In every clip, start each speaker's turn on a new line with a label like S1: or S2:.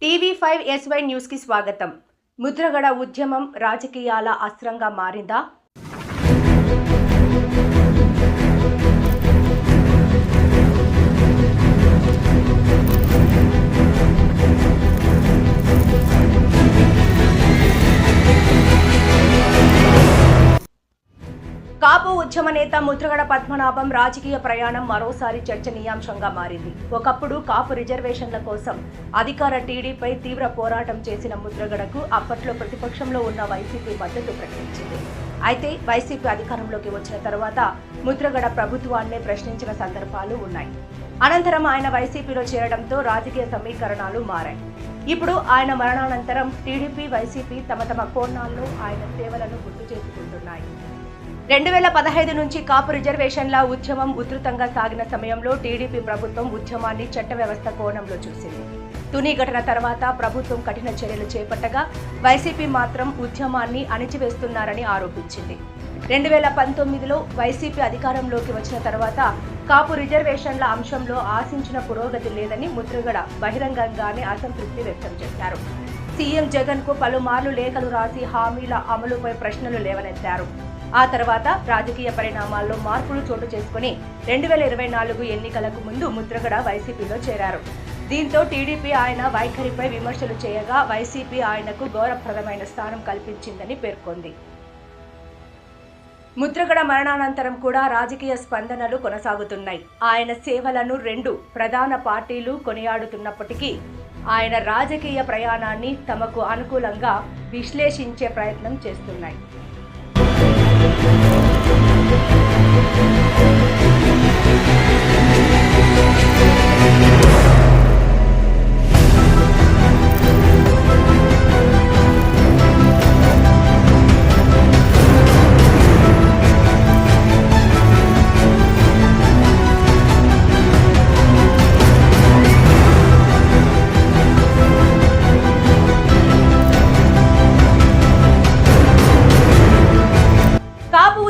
S1: TV5 SY news కి స్వాగతం. ముద్రగడ ఉద్యమం రాజకీయాల అస్త్రంగా మారిందా? కాపు ఉద్యమ నేత ముద్రగడ పద్మనాభం రాజకీయ ప్రయాణం మరోసారి చర్చనీయాంశంగా మారింది. ఒకప్పుడు కాపు రిజర్వేషన్ల కోసం అధికార టీడీపై తీవ్ర పోరాటం చేసిన ముద్రగడకు అప్పట్లో ప్రతిపక్షంలో ఉన్న వైసీపీ మద్దతు ప్రకటించింది. అయితే వైసీపీ అధికారంలోకి వచ్చిన తర్వాత ముద్రగడ ప్రభుత్వాన్నే ప్రశ్నించిన సందర్భాలు ఉన్నాయి. అనంతరం ఆయన వైసీపీలో చేరడంతో రాజకీయ సమీకరణాలు మారాయి. ఇప్పుడు ఆయన మరణానంతరం టీడీపీ, వైసీపీ తమ కోణాల్లో ఆయన సేవలను గుర్తు చేసుకుంటున్నాయి. 2015 నుంచి కాపు రిజర్వేషన్ల ఉద్యమం ఉధృతంగా సాగిన సమయంలో టీడీపీ ప్రభుత్వం ఉద్యమాన్ని చట్ట వ్యవస్థ కోణంలో చూసింది. తుని ఘటన తర్వాత ప్రభుత్వం కఠిన చర్యలు చేపట్టగా వైసీపీ మాత్రం ఉద్యమాన్ని అణిచివేస్తున్నారని ఆరోపించింది. 2019లో వైసీపీ అధికారంలోకి వచ్చిన తర్వాత కాపు రిజర్వేషన్ల అంశంలో ఆశించిన పురోగతి లేదని ముద్రగడ బహిరంగంగానే అసంతృప్తి వ్యక్తం చేశారు. సీఎం జగన్ కు పలుమార్లు లేఖలు రాసి హామీల అమలుపై ప్రశ్నలు లేవనెత్తారు. ఆ తర్వాత రాజకీయ పరిణామాల్లో మార్పులు చోటు చేసుకుని 2024 ఎన్నికలకు ముందు ముద్రగడ వైసీపీలో చేరారు. దీంతో టీడీపీ ఆయన వైఖరిపై విమర్శలు చేయగా వైసీపీ ఆయనకు గౌరవప్రదమైన స్థానం కల్పించిందని పేర్కొంది. ముద్రగడ మరణానంతరం కూడా రాజకీయ స్పందనలు కొనసాగుతున్నాయి. ఆయన సేవలను రెండు ప్రధాన పార్టీలు కొనియాడుతున్నప్పటికీ ఆయన రాజకీయ ప్రయాణాన్ని తమకు అనుకూలంగా విశ్లేషించే ప్రయత్నం చేస్తున్నాయి.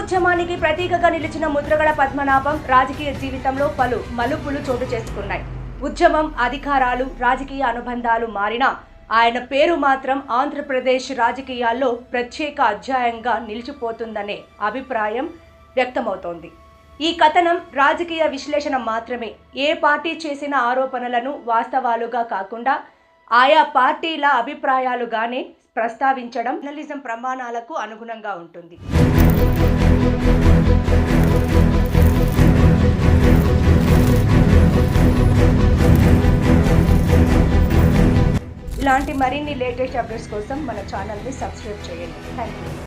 S1: ఉద్యమానికి ప్రతీకగా నిలిచిన ముద్రగడ పద్మనాభం రాజకీయ జీవితంలో పలు మలుపులు చోటు చేసుకున్నాయి. ఉద్యమం, అధికారాలు, రాజకీయ అనుబంధాలు మారినా ఆయన పేరు మాత్రం ఆంధ్రప్రదేశ్ రాజకీయాల్లో ప్రత్యేక అధ్యాయంగా నిలిచిపోతుందనే అభిప్రాయం వ్యక్తమవుతోంది. ఈ కథనం రాజకీయ విశ్లేషణ మాత్రమే. ఏ పార్టీ చేసిన ఆరోపణలను వాస్తవాలుగా కాకుండా ఆయా పార్టీల అభిప్రాయాలుగానే ప్రస్తావించడం జర్నలిజం ప్రమాణాలకు అనుగుణంగా ఉంటుంది. ఇలాంటి మరిన్ని లేటెస్ట్ అప్డేట్స్ కోసం మన ఛానల్ని సబ్స్క్రైబ్ చేయండి. Thank you.